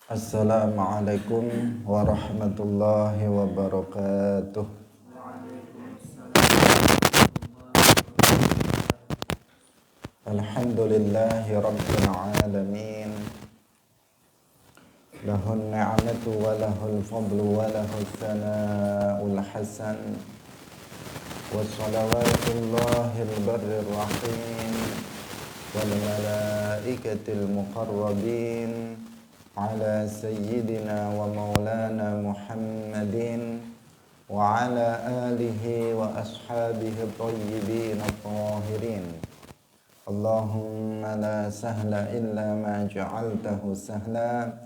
Assalamualaikum warahmatullahi wabarakatuh. Alhamdulillahi rabbil alamin. Lahun ni'matu wa lahul fadlu wa lahul thana'ul hasan. Wassalawatullahil barrir rahim wal malaikatil muqarrabin ala sayyidina wa maulana Muhammadin wa ala alihi wa ashabihi tayyibin at-tahirin. Allahumma la sahla illa ma ja'altahu sahla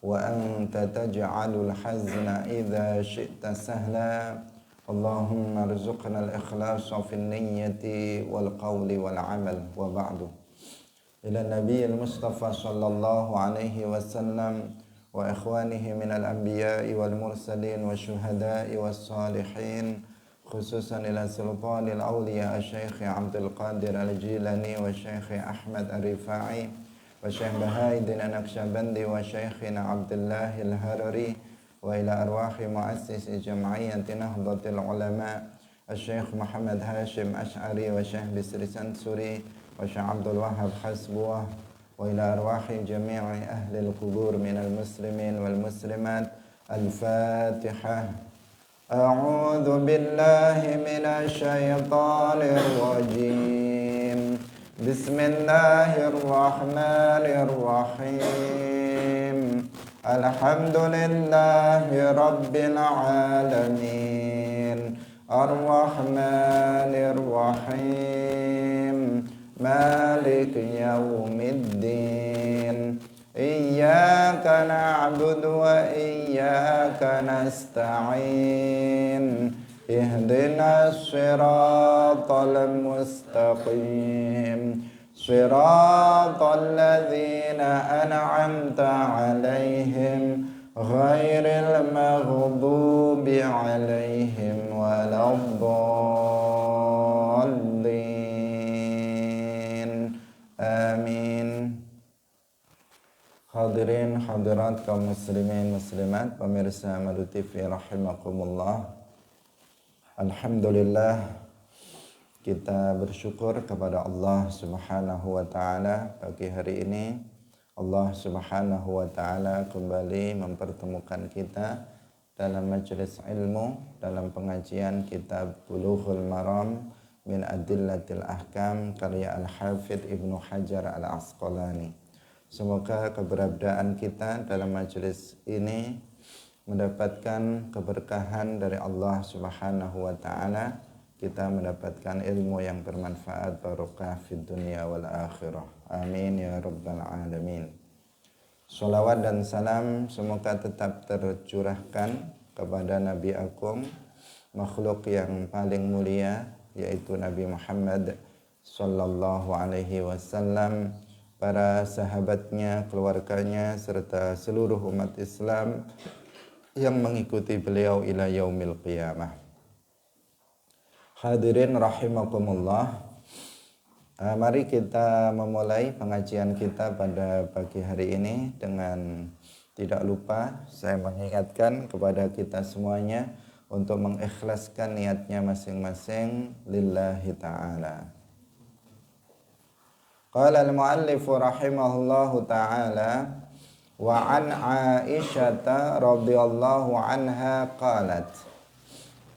wa anta taj'alul hazna idza syi'ta sahla. Allahumma arzuqna al-ikhlasa fin niyyati wal qawli wal amal wa ba'du. Ila nabiyil Mustafa sallallahu alaihi wasallam wa ikhwanihi minal anbiya'i wal mursalin wa syuhada'i was salihin, khususan ila sultanil awliya Syekh Abdul Qadir Al-Jilani wa Syekh Ahmad Ar-Rifai wa Syekh Bahaidin An-Naqsyabandi wa Syekhina Abdullah Al-Harari wa ila arwahi muassisi jam'iyyati Nahdlatul Ulama Syekh Muhammad Hashim Ash'ari wa Syekh Bisri Sansuri wa Syekh Abdul Wahhab Hasbuwah wa ila arwahi jami'i ahli al-qubur minal muslimin wal muslimat. Al-Fatihah. A'udzu billahi minasy syaithanir rajim. Bismillahirrahmanirrahim. Alhamdulillahi rabbil alamin. Ar-Rahmanir Rahim. Malik yaumiddin. Iyyaka na'budu wa iyyaka nasta'in. Ihdinas siratal mustaqim. Siratal ladzina an'amta 'alaihim ghairil maghdubi 'alaihim waladdallin. Amin. Hadirin hadirat kaum muslimin muslimat, pemirsa Madu TV rahimakumullah. Alhamdulillah, kita bersyukur kepada Allah Subhanahu wa taala pagi hari ini. Allah Subhanahu wa taala kembali mempertemukan kita dalam majelis ilmu, dalam pengajian kitab Bulughul Maram min Adillatil Ahkam karya Al-Hafidz Ibnu Hajar Al-Asqalani. Semoga keberadaan kita dalam majelis ini mendapatkan keberkahan dari Allah Subhanahu wa taala. Kita mendapatkan ilmu yang bermanfaat, barokah fid dunya wal akhirah. Amin ya rabbal alamin. Shalawat dan salam semoga tetap tercurahkan kepada Nabi Agung, makhluk yang paling mulia, yaitu Nabi Muhammad sallallahu alaihi wasallam, para sahabatnya, keluarganya, serta seluruh umat Islam yang mengikuti beliau ila yaumil qiyamah. Hadirin rahimakumullah, mari kita memulai pengajian kita pada pagi hari ini dengan tidak lupa saya mengingatkan kepada kita semuanya untuk mengikhlaskan niatnya masing-masing lillahi ta'ala. Qala al-muallif rahimahullahu ta'ala wa an Aisyata radhiyallahu anha qalat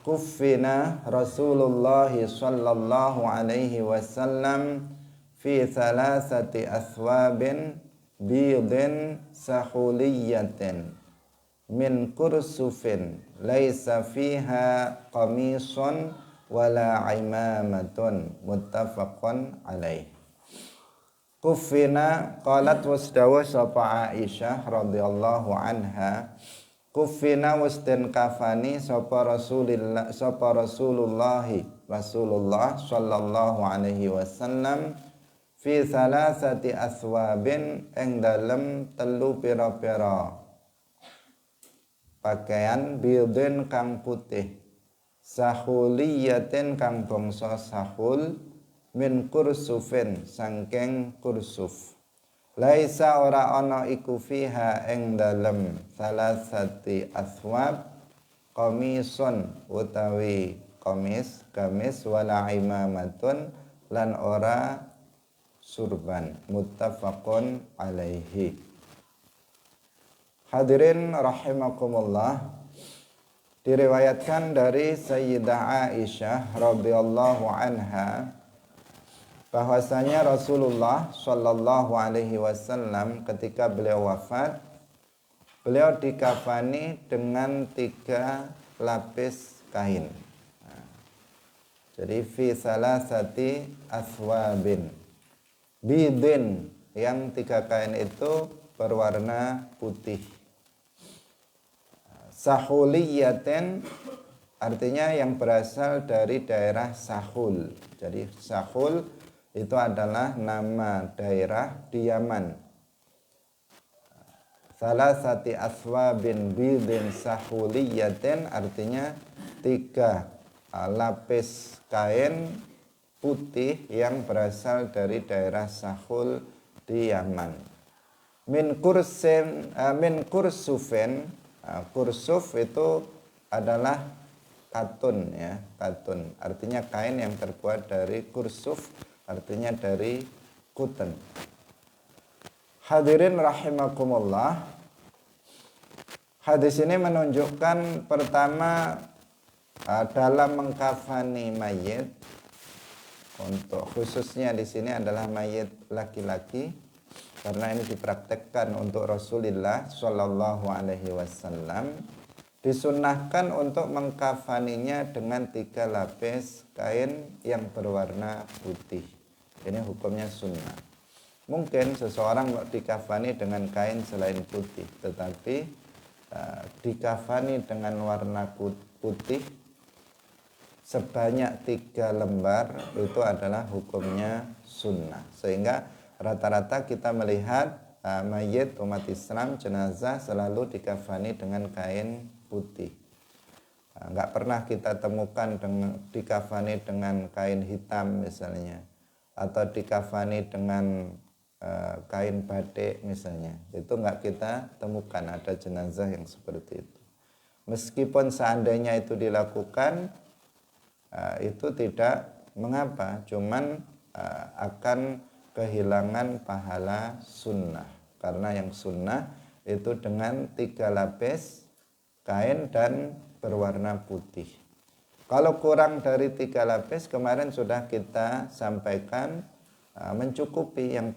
kuffina Rasulullah sallallahu alaihi wasallam fi thalathati athwabin bidin sahuliyatin min kursufin laisa fiha qamisun wala imamatun, muttafaqun alaih. Kuffina qalat wasdawa sapa Aisyah radhiyallahu anha, kuffina wasden kafani sapa Rasulullah sallallahu alaihi wasallam fi thalathati athwabin ing dalem telu pira-pira pakaian bidin kang putih sahuliyatin kang bangsa sahul min kursufin sangking kursuf Laisa ora ana iku fiha ing dalem salasati aswab qamisun utawi gamis wala imamatun lan ora surban. Muttafaqun alaihi. Hadirin rahimakumullah, diriwayatkan dari Sayyidah Aisyah radhiyallahu anha bahwasanya Rasulullah Shallallahu alaihi wasallam ketika beliau wafat, beliau dikafani dengan 3 lapis kain. Jadi fi salasati aswabin bidin, yang 3 kain itu berwarna putih. Sahuliyaten artinya yang berasal dari daerah Sahul. Jadi Sahul itu adalah nama daerah di Yaman. Salasati aswabin bidin sahuliyaten artinya 3 lapis kain putih yang berasal dari daerah Sahul di Yaman. Min kursufin, kursuf itu adalah katun ya, katun. Artinya kain yang terbuat dari kursuf, artinya dari kuten. Hadirin rahimakumullah, hadis ini menunjukkan pertama dalam mengkafani mayit, untuk khususnya di sini adalah mayit laki-laki, karena ini dipraktekkan untuk Rasulullah Shallallahu alaihi wasallam. Disunnahkan untuk mengkafaninya dengan 3 lapis kain yang berwarna putih. Ini hukumnya sunnah. Mungkin seseorang dikafani dengan kain selain putih, tetapi dikafani dengan warna putih sebanyak 3 lembar itu adalah hukumnya sunnah. Sehingga rata-rata kita melihat mayit umat Islam, jenazah selalu dikafani dengan kain putih. Enggak pernah kita temukan dikafani dengan kain hitam misalnya, atau dikafani dengan kain batik misalnya. Itu enggak kita temukan ada jenazah yang seperti itu. Meskipun seandainya itu dilakukan, itu tidak mengapa, cuman akan kehilangan pahala sunnah, karena yang sunnah itu dengan 3 lapis kain dan berwarna putih. Kalau kurang dari 3 lapis, kemarin sudah kita sampaikan, mencukupi. Yang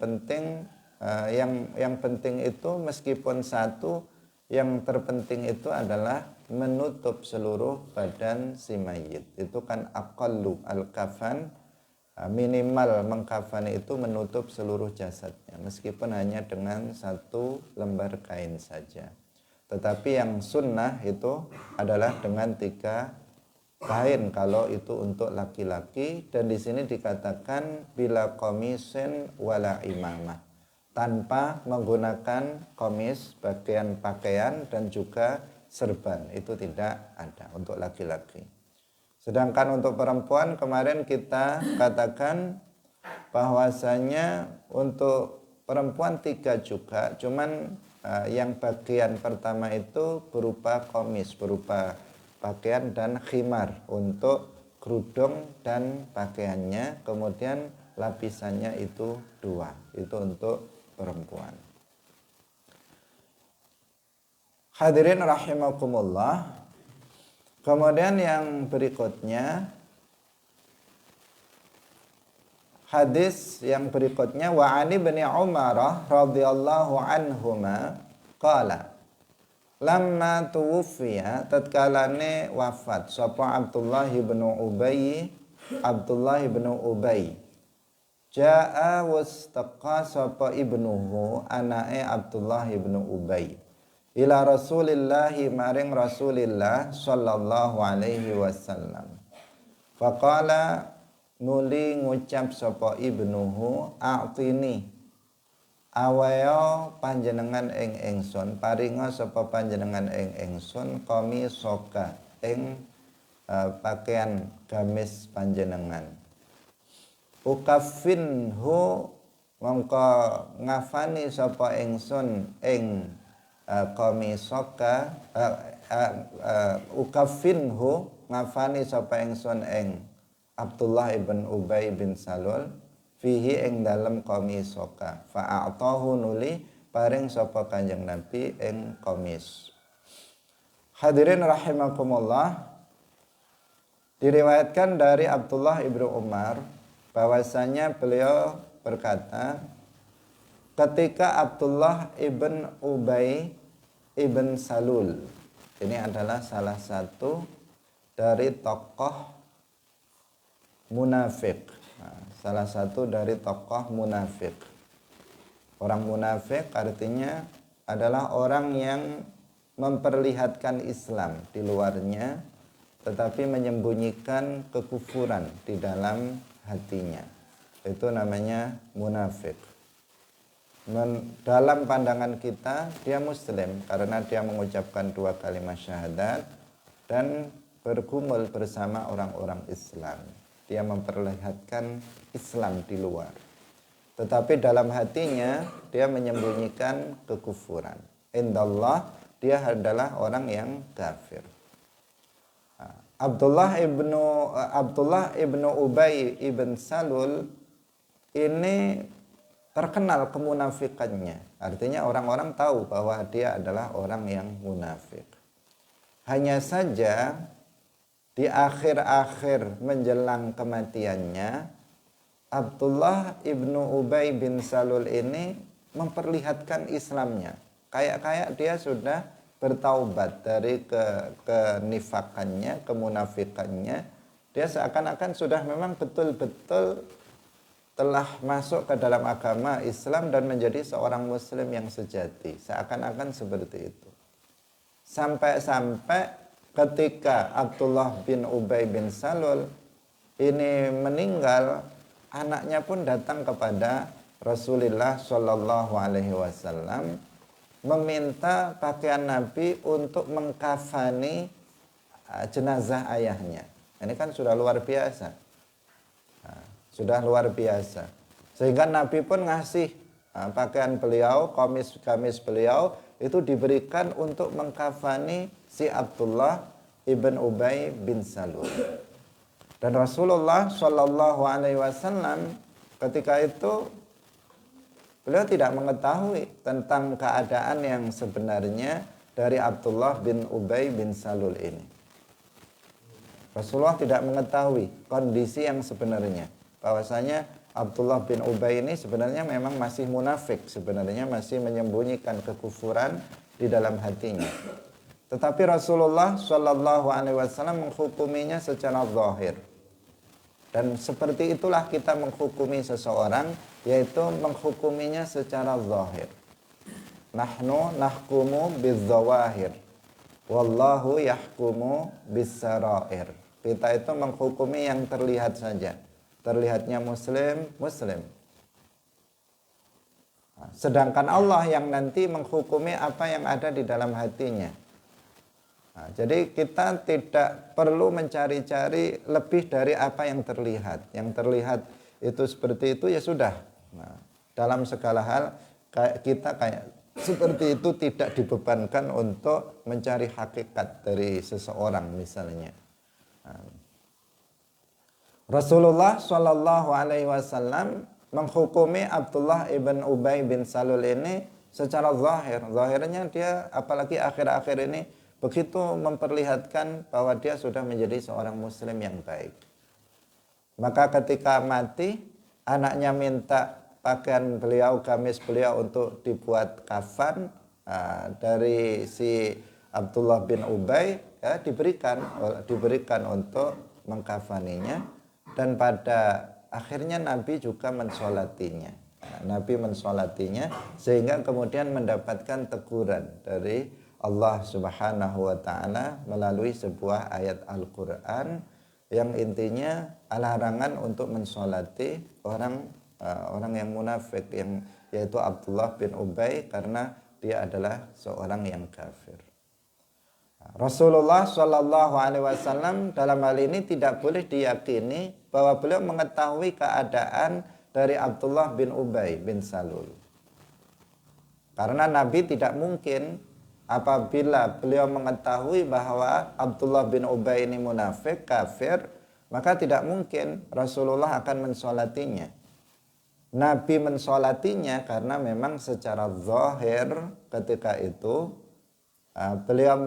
penting itu meskipun 1, yang terpenting itu adalah menutup seluruh badan si mayit. Itu kan aqallu al-kafan, minimal mengkafani itu menutup seluruh jasadnya, meskipun hanya dengan 1 lembar kain saja. Tetapi yang sunnah itu adalah dengan 3 kain kalau itu untuk laki-laki, dan di sini dikatakan bila komisin wala imamah, tanpa menggunakan komis, bagian pakaian, dan juga serban, itu tidak ada untuk laki-laki. Sedangkan untuk perempuan kemarin kita katakan bahwasanya untuk perempuan 3 juga, cuman yang bagian pertama itu berupa komis, berupa pakaian, dan khimar untuk kerudung dan pakaiannya, kemudian lapisannya itu 2, itu untuk perempuan. Hadirin rahimakumullah, kemudian yang berikutnya, hadis yang berikutnya, wa ani bin Umar radhiyallahu anhuma qala lamma tuwfiya, tatkalane wafat sapa Abdullah bin Ubay, jaa wastaqa sapa ibnuhu, anake Abdullah bin Ubay, ila Rasulillahi maring Rasulillah sallallahu alaihi wasallam. Faqala, nuli ngucap sapa ibnuhu, a'tini, awaya panjenengan ing ingsun, paringa sapa panjenengan ing ingsun, qamisoka, ing pakaian gamis panjenengan. Ukaffinhu mongko ngafani sapa ingsun ing qamisaka ukafinhu ngafani sapa ingsun ing Abdullah ibn Ubay bin Salul fihi ing dalem qamisaka fa'atahu nuli paring sapa Kanjeng Nabi ing qamis. Hadirin rahimakumullah, diriwayatkan dari Abdullah ibnu Umar bahwasanya beliau berkata, ketika Abdullah ibn Ubay ibn Salul, ini adalah salah satu dari tokoh munafik. Salah satu dari tokoh munafik. Orang munafik artinya adalah orang yang memperlihatkan Islam di luarnya, tetapi menyembunyikan kekufuran di dalam hatinya. Itu namanya munafik. Dalam pandangan kita dia muslim karena dia mengucapkan 2 kalimat syahadat dan bergumul bersama orang-orang Islam. Dia memperlihatkan Islam di luar, tetapi dalam hatinya dia menyembunyikan kekufuran. Indallah, dia adalah orang yang kafir. Abdullah ibnu Ubay ibn Salul ini terkenal kemunafikannya. Artinya orang-orang tahu bahwa dia adalah orang yang munafik. Hanya saja di akhir-akhir menjelang kematiannya, Abdullah ibnu Ubay bin Salul ini memperlihatkan Islamnya. Kayak dia sudah bertaubat dari kenifakannya, kemunafikannya. Dia seakan-akan sudah memang betul-betul telah masuk ke dalam agama Islam dan menjadi seorang muslim yang sejati. Seakan-akan seperti itu. Sampai-sampai ketika Abdullah bin Ubay bin Salul ini meninggal, anaknya pun datang kepada Rasulullah Shallallahu Alaihi Wasallam meminta pakaian Nabi untuk mengkafani jenazah ayahnya. Ini kan sudah luar biasa, sudah luar biasa. Sehingga Nabi pun ngasih pakaian beliau, kamis beliau itu diberikan untuk mengkafani si Abdullah ibn Ubay bin Salul. Dan Rasulullah Shallallahu Alaihi Wasallam ketika itu beliau tidak mengetahui tentang keadaan yang sebenarnya dari Abdullah bin Ubay bin Salul ini. Rasulullah tidak mengetahui kondisi yang sebenarnya, bahwasanya Abdullah bin Ubay ini sebenarnya memang masih munafik, sebenarnya masih menyembunyikan kekufuran di dalam hatinya. Tetapi Rasulullah Shallallahu Alaihi Wasallam menghukuminya secara zahir. Dan seperti itulah kita menghukumi seseorang, yaitu menghukuminya secara zahir. Nahnu nahkumu bizzawahir, wallahu yahkumu bissarair. Kita itu menghukumi yang terlihat saja. Terlihatnya muslim. Sedangkan Allah yang nanti menghukumi apa yang ada di dalam hatinya. Jadi kita tidak perlu mencari-cari lebih dari apa yang terlihat. Yang terlihat itu seperti itu ya sudah. Dalam segala hal kita seperti itu tidak dibebankan untuk mencari hakikat dari seseorang misalnya. Rasulullah Shallallahu Alaihi Wasallam menghukumi Abdullah ibn Ubay bin Salul ini secara zahir. Zahirnya dia apalagi akhir-akhir ini begitu memperlihatkan bahwa dia sudah menjadi seorang muslim yang baik. Maka ketika mati, anaknya minta pakaian beliau, gamis beliau untuk dibuat kafan dari si Abdullah bin Ubay, ya, diberikan untuk mengkafaninya. Dan pada akhirnya Nabi juga mensolatinya. Nabi mensolatinya sehingga kemudian mendapatkan teguran dari Allah Subhanahu wa Ta'ala melalui sebuah ayat Al-Quran yang intinya larangan untuk mensolati orang yang munafik, yaitu Abdullah bin Ubay, karena dia adalah seorang yang kafir. Rasulullah Shallallahu Alaihi Wasallam dalam hal ini tidak boleh diyakini bahwa beliau mengetahui keadaan dari Abdullah bin Ubay bin Salul. Karena Nabi tidak mungkin apabila beliau mengetahui bahwa Abdullah bin Ubay ini munafik, kafir, maka tidak mungkin Rasulullah akan mensolatinya. Nabi mensolatinya karena memang secara zahir ketika itu beliau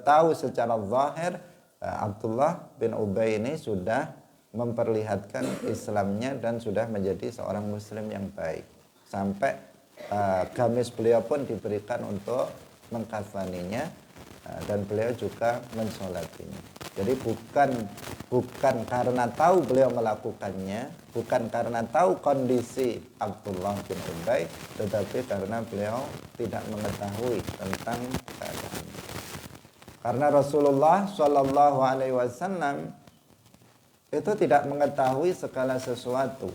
tahu secara zahir Abdullah bin Ubay ini sudah memperlihatkan Islamnya dan sudah menjadi seorang muslim yang baik. Sampai gamis beliau pun diberikan untuk mengkafaninya dan beliau juga mensolatinya. Jadi bukan karena tahu beliau melakukannya, bukan karena tahu kondisi Abdullah bin Ubay, tetapi karena beliau tidak mengetahui tentang keadaannya. Karena Rasulullah Shallallahu Alaihi Wasallam itu tidak mengetahui segala sesuatu.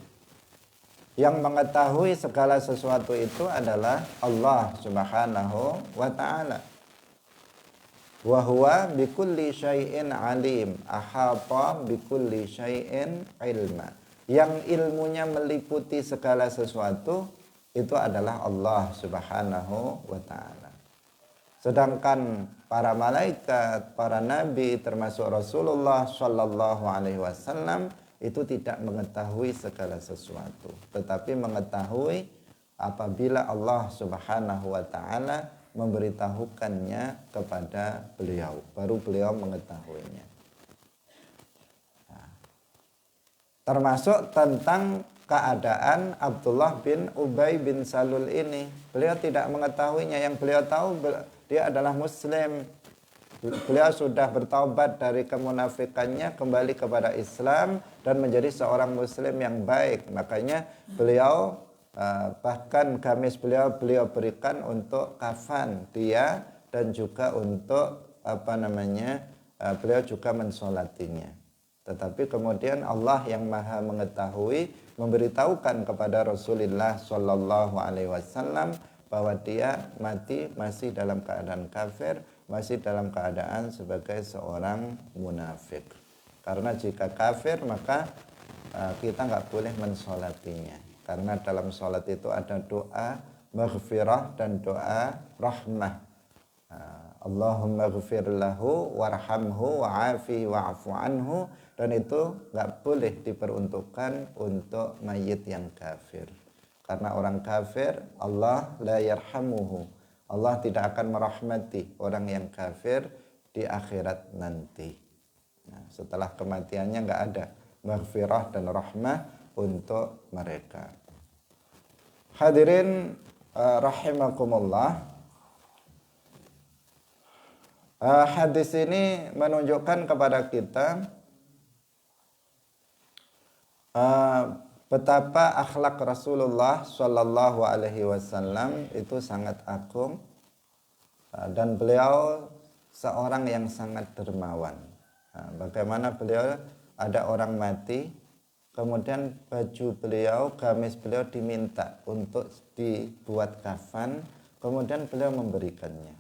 Yang mengetahui segala sesuatu itu adalah Allah Subhanahu wa Ta'ala. Wa huwa bikulli syai'in alim, ahata bikulli syai'in ilma. Yang ilmunya meliputi segala sesuatu itu adalah Allah Subhanahu wa Ta'ala. Sedangkan para malaikat, para nabi termasuk Rasulullah Shallallahu Alaihi Wasallam itu tidak mengetahui segala sesuatu, tetapi mengetahui apabila Allah Subhanahu wa Ta'ala memberitahukannya kepada beliau, baru beliau mengetahuinya. Nah, termasuk tentang keadaan Abdullah bin Ubay bin Salul ini, beliau tidak mengetahuinya. Yang beliau tahu dia adalah muslim. Beliau sudah bertaubat dari kemunafikannya, kembali kepada Islam dan menjadi seorang muslim yang baik. Makanya beliau bahkan gamis beliau berikan untuk kafan dia, dan juga untuk beliau juga mensolatinya. Tetapi kemudian Allah yang Maha mengetahui memberitahukan kepada Rasulullah Shallallahu Alaihi Wasallam bahwa dia mati masih dalam keadaan kafir, masih dalam keadaan sebagai seorang munafik. Karena jika kafir maka kita nggak boleh mensolatinya. Karena dalam sholat itu ada doa maghfirah dan doa rahmah. Allahumma ghfir lahu warhamhu wa'afihi wa'afu anhu. Dan itu nggak boleh diperuntukkan untuk mayit yang kafir. Karena orang kafir Allah la yarhamuhu. Allah tidak akan merahmati orang yang kafir di akhirat nanti. Nah, setelah kematiannya nggak ada maghfirah dan rahmah untuk mereka. Hadirin rahimakumullah. Hadis ini menunjukkan kepada kita betapa akhlak Rasulullah Shallallahu Alaihi Wasallam itu sangat agung, dan beliau seorang yang sangat dermawan. Bagaimana beliau, ada orang mati, kemudian baju beliau, gamis beliau diminta untuk dibuat kafan, kemudian beliau memberikannya.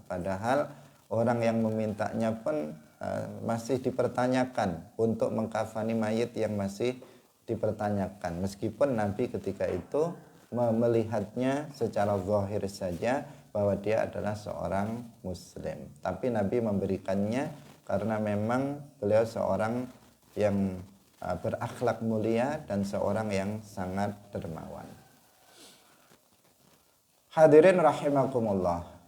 Padahal orang yang memintanya pun masih dipertanyakan untuk mengkafani mayit yang masih dipertanyakan. Meskipun Nabi ketika itu melihatnya secara zahir saja bahwa dia adalah seorang muslim. Tapi Nabi memberikannya karena memang beliau seorang yang berakhlak mulia dan seorang yang sangat dermawan. Hadirin rahimakumullah.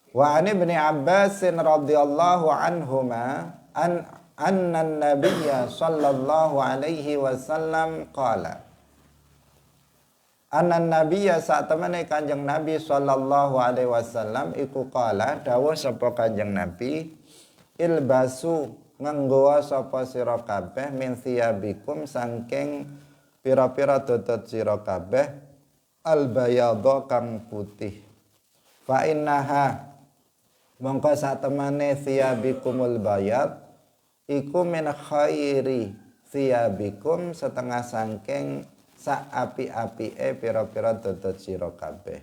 Wa an Ibnu Abbas radhiyallahu anhuma anna an-nabiyya sallallahu alaihi wasallam qala. Anna an-nabiyya satemene Kanjeng Nabi sallallahu alaihi wasallam iku qala dawuh sapa Kanjeng Nabi, ilbasu nganggoa sapa sira kabeh min thiyabikum saking pira-pira dodot sira kabeh albayadha kang putih. Fa innaha mongko satemene thiyabikumul bayad iku min khairi thiyabikum setengah saking sak api-apike pira-pira dodot sira kabeh.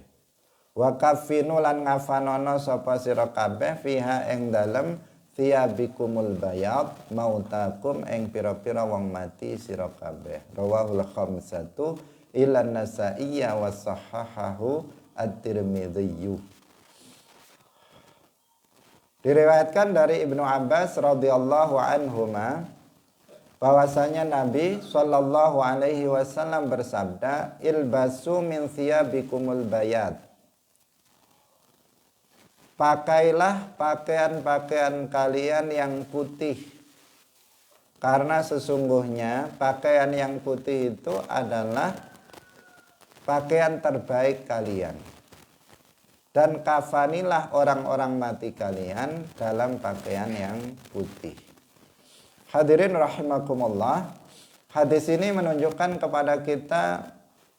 Wa kafinu lan ngafanono sapa sira kabeh fiha ing dalem thiyabikumul bayad mautakum ing pira-pira wong mati sira kabeh. Rawahul khamsatu illa Nasa'i wa sahahahu at-Tirmidzi. Diriwayatkan dari Ibnu Abbas radhiyallahu anhuma bahwasanya Nabi Shallallahu alaihi wasallam bersabda, ilbasu min thiyabikumul bayad. Pakailah pakaian-pakaian kalian yang putih. Karena sesungguhnya pakaian yang putih itu adalah pakaian terbaik kalian. Dan kafanilah orang-orang mati kalian dalam pakaian yang putih. Hadirin rahimakumullah, hadis ini menunjukkan kepada kita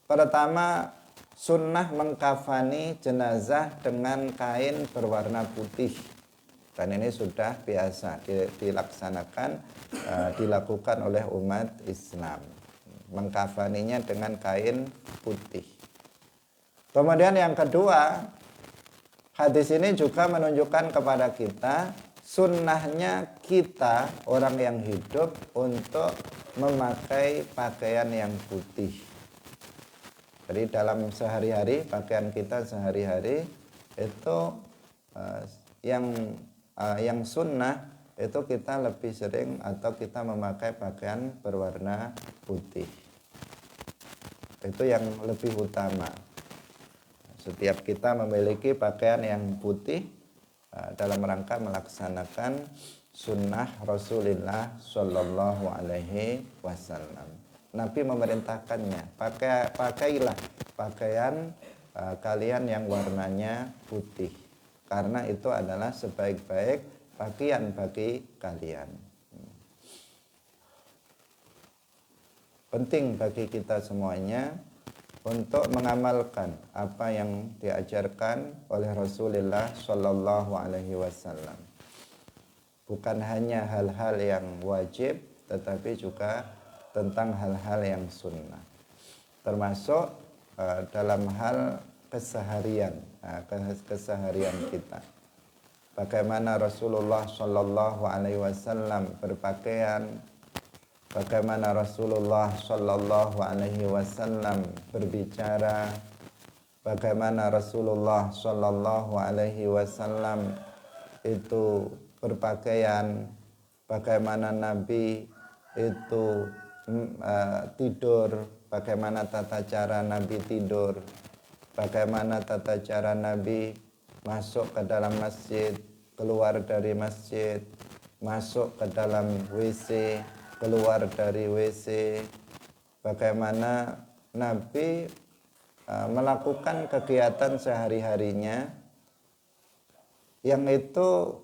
pertama sunnah mengkafani jenazah dengan kain berwarna putih. Dan ini sudah biasa dilaksanakan, dilakukan oleh umat Islam. Mengkafaninya dengan kain putih. Kemudian yang kedua, hadis ini juga menunjukkan kepada kita sunnahnya kita orang yang hidup untuk memakai pakaian yang putih. Jadi dalam sehari-hari, pakaian kita sehari-hari itu yang sunnah itu kita lebih sering atau kita memakai pakaian berwarna putih. Itu yang lebih utama. Setiap kita memiliki pakaian yang putih dalam rangka melaksanakan sunnah Rasulullah Shallallahu Alaihi Wasallam. Nabi memerintahkannya, pakailah pakaian kalian yang warnanya putih, karena itu adalah sebaik-baik pakaian bagi kalian. Penting bagi kita semuanya untuk mengamalkan apa yang diajarkan oleh Rasulullah Shallallahu Alaihi Wasallam. Bukan hanya hal-hal yang wajib, tetapi juga tentang hal-hal yang sunnah. Termasuk dalam hal keseharian, keseharian kita. Bagaimana Rasulullah Shallallahu Alaihi Wasallam berpakaian, bagaimana Rasulullah Shallallahu Alaihi Wasallam berbicara, bagaimana Rasulullah Shallallahu Alaihi Wasallam itu berpakaian, bagaimana Nabi itu tidur, bagaimana tata cara Nabi tidur, bagaimana tata cara Nabi masuk ke dalam masjid, keluar dari masjid, masuk ke dalam WC, keluar dari WC, bagaimana Nabi melakukan kegiatan sehari-harinya yang itu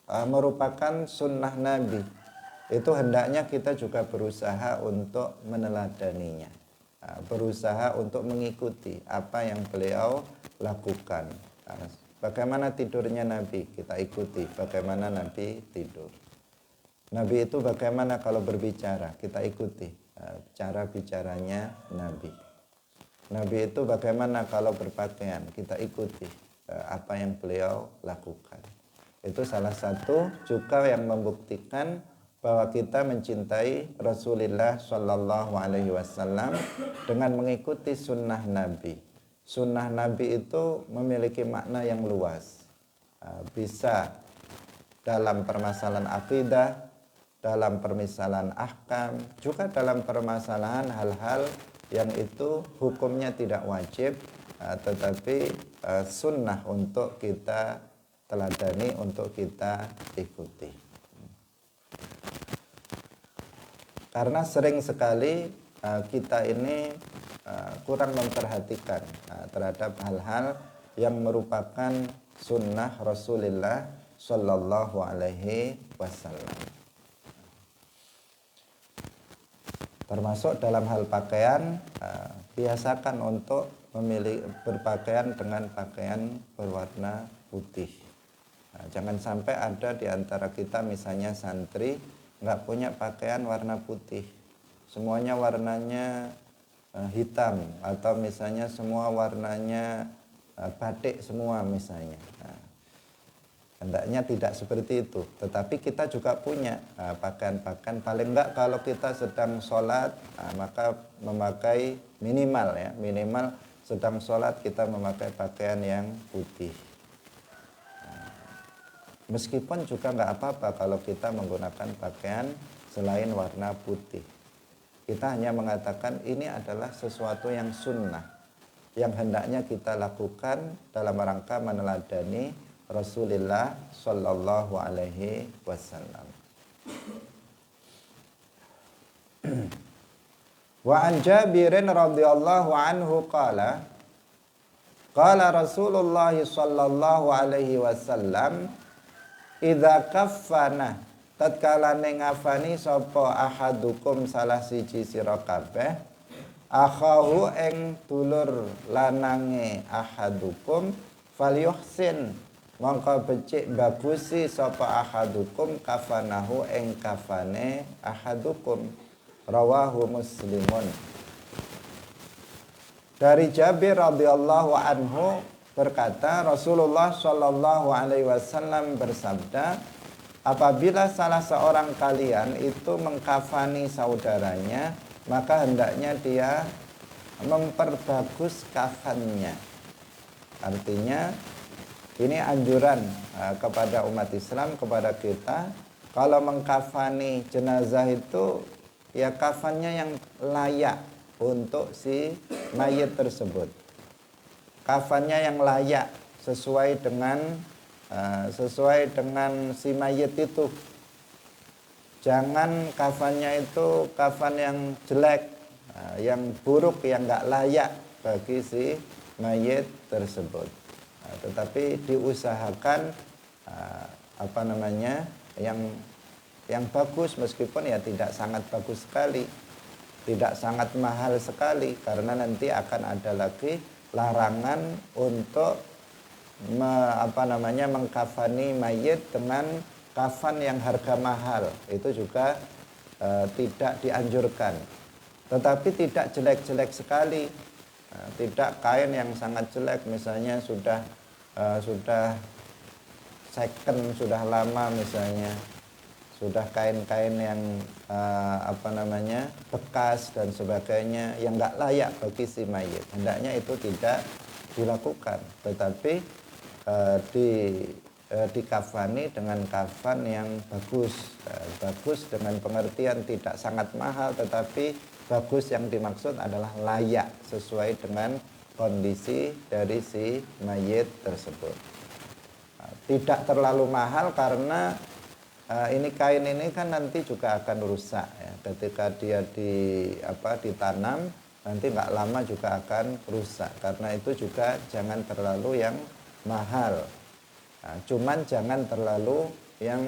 merupakan sunnah Nabi. Itu hendaknya kita juga berusaha untuk meneladaninya, berusaha untuk mengikuti apa yang beliau lakukan. Bagaimana tidurnya Nabi, kita ikuti bagaimana Nabi tidur. Nabi itu bagaimana kalau berbicara, kita ikuti cara bicaranya Nabi. Nabi itu bagaimana kalau berpakaian, kita ikuti apa yang beliau lakukan. Itu salah satu juga yang membuktikan bahwa kita mencintai Rasulullah Shallallahu Alaihi Wasallam dengan mengikuti sunnah Nabi. Sunnah Nabi itu memiliki makna yang luas. Bisa dalam permasalahan akidah, dalam permasalahan ahkam, juga dalam permasalahan hal-hal yang itu hukumnya tidak wajib, tetapi sunnah untuk kita teladani, untuk kita ikuti. Karena sering sekali kita ini kurang memperhatikan terhadap hal-hal yang merupakan sunnah Rasulullah Shallallahu Alaihi Wasallam. Termasuk dalam hal pakaian, biasakan untuk berpakaian dengan pakaian berwarna putih. Jangan sampai ada di antara kita misalnya santri nggak punya pakaian warna putih, semuanya warnanya hitam, atau misalnya semua warnanya batik semua misalnya. Hendaknya tidak seperti itu. Tetapi kita juga punya pakaian-pakaian, paling enggak kalau kita sedang sholat, maka memakai minimal sedang sholat kita memakai pakaian yang putih. Meskipun juga enggak apa-apa kalau kita menggunakan pakaian selain warna putih. Kita hanya mengatakan ini adalah sesuatu yang sunnah, yang hendaknya kita lakukan dalam rangka meneladani Rasulullah Sallallahu Alaihi Wasallam. Wa an Jabirin radhiyallahu anhu qala Rasulullah Sallallahu Alaihi Wasallam idza kaffana tatkala ngafani sapa ahadukum salah siji sira kabeh akhahu ing dulur lanange ahadukum falyuhsin mongko becik bagusi sapa ahadukum kafanahu ing kafane ahadukum. Rawahu Muslimun. Dari Jabir radhiyallahu anhu berkata Rasulullah Shallallahu alaihi wasallam bersabda, apabila salah seorang kalian itu mengkafani saudaranya, maka hendaknya dia memperbagus kafannya. Artinya ini anjuran kepada umat Islam, kepada kita, kalau mengkafani jenazah itu ya kafannya yang layak untuk si mayit tersebut. Kafannya yang layak sesuai dengan si mayit itu. Jangan kafannya itu kafan yang jelek, yang buruk, yang enggak layak bagi si mayit tersebut. Tetapi diusahakan yang bagus, meskipun ya tidak sangat bagus sekali, tidak sangat mahal sekali, karena nanti akan ada lagi larangan untuk mengkafani mayit dengan kafan yang harga mahal. Itu juga tidak dianjurkan. Tetapi tidak jelek-jelek sekali, tidak kain yang sangat jelek, misalnya sudah second, sudah lama misalnya, sudah kain-kain yang bekas dan sebagainya yang enggak layak bagi si mayit. Hendaknya itu tidak dilakukan, tetapi dikafani dengan kafan yang bagus. Bagus dengan pengertian tidak sangat mahal, tetapi bagus yang dimaksud adalah layak sesuai dengan kondisi dari si mayit tersebut. Tidak terlalu mahal karena ini kain ini kan nanti juga akan rusak ya. Ketika dia ditanam, nanti nggak lama juga akan rusak. Karena itu juga jangan terlalu yang mahal. Cuman jangan terlalu yang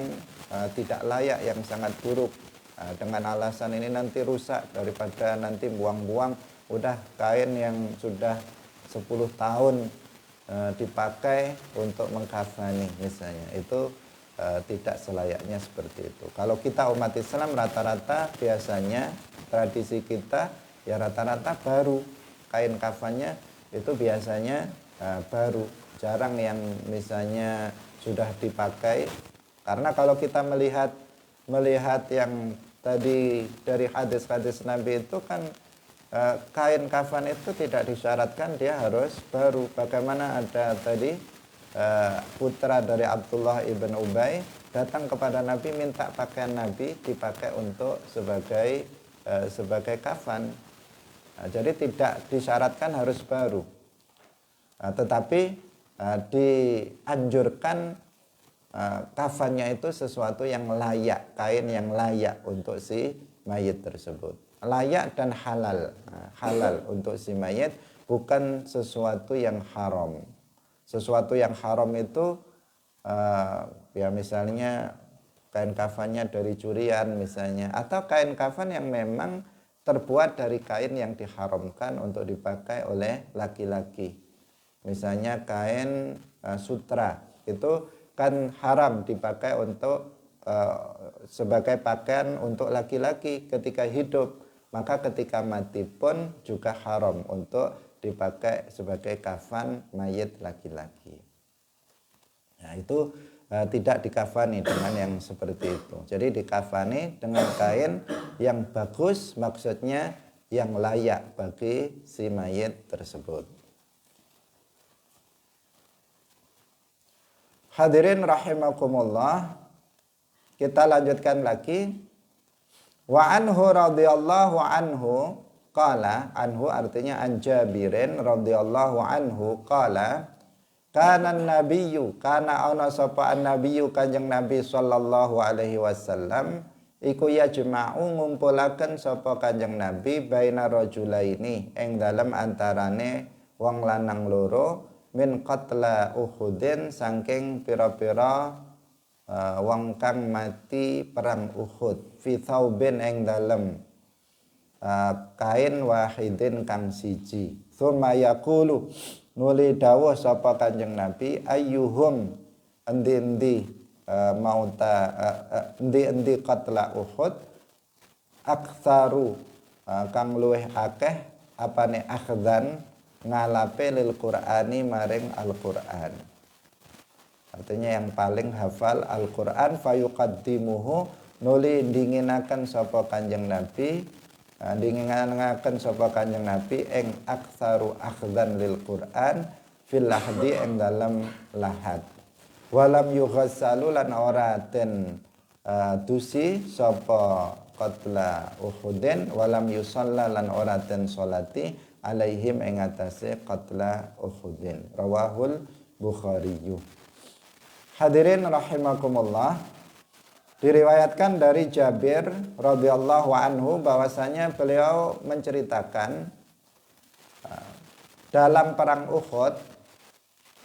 tidak layak, yang sangat buruk. Dengan alasan ini nanti rusak, daripada nanti buang-buang udah kain yang sudah 10 tahun dipakai untuk mengkafani misalnya, itu tidak selayaknya seperti itu. Kalau kita umat Islam rata-rata biasanya tradisi kita ya rata-rata baru, kain kafannya itu biasanya baru, jarang yang misalnya sudah dipakai. Karena kalau kita melihat yang tadi dari hadis-hadis Nabi itu kan kain kafan itu tidak disyaratkan dia harus baru. Bagaimana ada tadi putra dari Abdullah ibn Ubay datang kepada Nabi minta pakaian Nabi dipakai untuk sebagai kafan. Jadi tidak disyaratkan harus baru, tetapi dianjurkan kafannya itu sesuatu yang layak, kain yang layak untuk si mayit tersebut. Layak dan halal. Halal untuk si mayit, bukan sesuatu yang haram. Sesuatu yang haram itu ya misalnya kain kafannya dari curian misalnya, atau kain kafan yang memang terbuat dari kain yang diharamkan untuk dipakai oleh laki-laki. Misalnya kain sutra itu kan haram dipakai untuk sebagai pakaian untuk laki-laki ketika hidup, maka ketika mati pun juga haram untuk dipakai sebagai kafan mayit laki-laki. Nah itu tidak dikafani dengan yang seperti itu. Jadi dikafani dengan kain yang bagus, maksudnya yang layak bagi si mayit tersebut. Hadirin rahimakumullah, kita lanjutkan lagi. Wa anhu radhiyallahu anhu qala, anhu artinya an Jabirin radhiyallahu anhu qala, kana nabiyyu, kana ana sapa nabiyyu kanjeng Nabi sallallahu alaihi wasallam iku yajma'u ngumpulaken sapa kanjeng Nabi baina rajulaini ing dalem antarane wong lanang loro min qatla Uhudin saking pira-pira wong kang mati perang Uhud fi thaubin ing dalem kain wahidin kang siji. Tsumma yaqulu, nuli dawuh sapa kanjeng Nabi, ayyuhum endi-endi mauta endi-endi qatla Uhud aktsaru kang luweh akeh apane akhdan ngalape lil Qur'ani maring Al-Qur'an. Artinya yang paling hafal Al-Qur'an, fayuqaddimuhu, nuli dinginaken sapa kanjeng Nabi, dinginaken sapa kanjeng Nabi ing aktsaru akhdan lil Qur'an fil lahdi ing dalam lahad. Walam yughassalu lan ora den dusi sapa qatla Uhudin, walam yusalla lan ora den salati alaihim ing atase qatla Uhudin. Rawahul Bukhari. Hadirin rahimakumullah, diriwayatkan dari Jabir radhiyallahu anhu bahwasanya beliau menceritakan dalam perang Uhud,